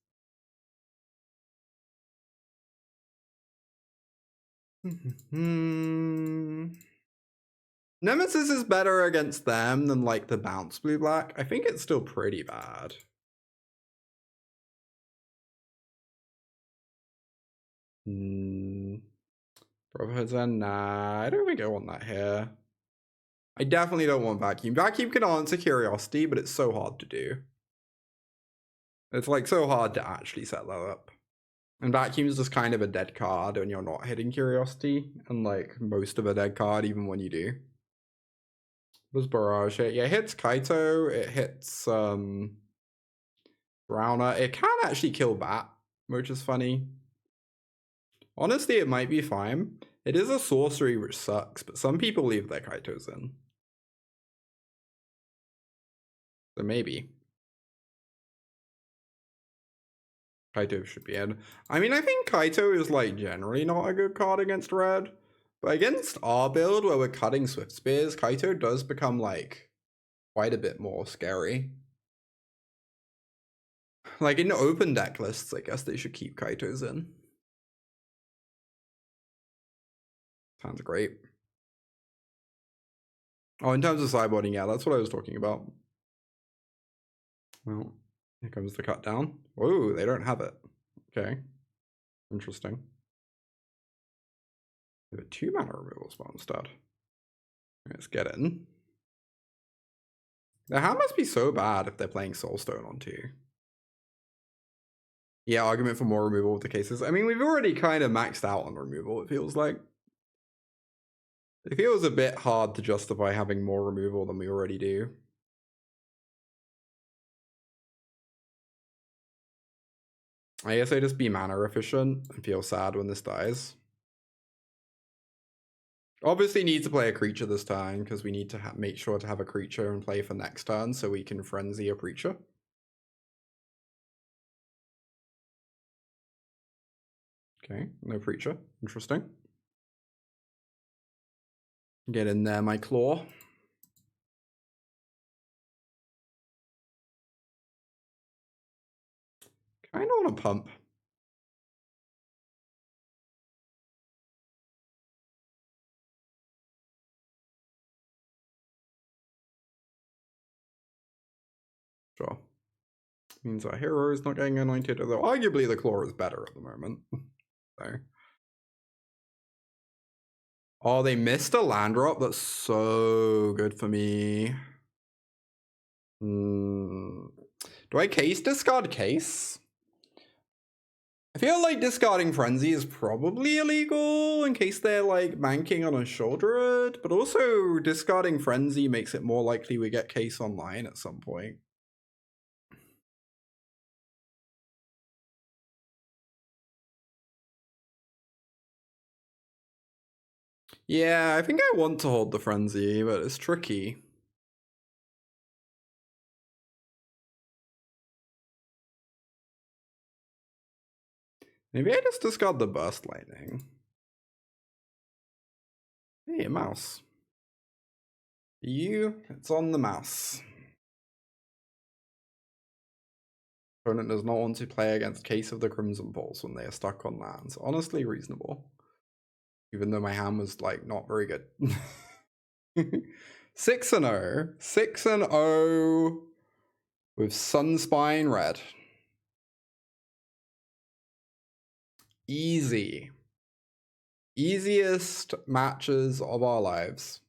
Nemesis is better against them than like the bounce blue black. I think it's still pretty bad. Brotherhood's end? Nah, I don't think I want that here. I definitely don't want Vacuum. Vacuum can answer Curiosity, but it's so hard to do. It's like so hard to actually set that up. And Vacuum is just kind of a dead card when you're not hitting Curiosity, and like most of a dead card even when you do. Does Barrage hit? Yeah, it hits Kaito, it hits Browner. It can actually kill Bat, which is funny. Honestly, it might be fine. It is a sorcery which sucks, but some people leave their Kaitos in. So maybe. Kaito should be in. I mean, I think Kaito is like generally not a good card against red. But against our build where we're cutting Swift Spears, Kaito does become like quite a bit more scary. Like in open deck lists, I guess they should keep Kaitos in. Sounds great. Oh, in terms of sideboarding, yeah, that's what I was talking about. Well, here comes the cut down. Whoa, they don't have it. Okay. Interesting. We have a 2-mana removal spell instead. Let's get in. The hand must be so bad if they're playing Soulstone on 2. Yeah, argument for more removal with the cases. I mean, we've already kind of maxed out on removal, it feels like. It feels a bit hard to justify having more removal than we already do. I guess I just be mana efficient and feel sad when this dies. Obviously need to play a creature this time because we need to make sure to have a creature and play for next turn so we can frenzy a creature. Okay, no creature. Interesting. Get in there, my claw. Kind of want to pump. Sure. Means our hero is not getting anointed, although arguably the claw is better at the moment. So. Oh, they missed a land drop. That's so good for me. Do I case discard case? I feel like discarding Frenzy is probably illegal in case they're like banking on a shoulder, but also discarding Frenzy makes it more likely we get case online at some point. Yeah, I think I want to hold the Frenzy, but it's tricky. Maybe I just discard the Burst Lightning. Hey, a mouse. It's on the mouse. Opponent does not want to play against Case of the Crimson Pulse when they are stuck on lands. Honestly reasonable. Even though my hand was like not very good. 6-0. 6-0 with Sunspine Red. Easy. Easiest matches of our lives.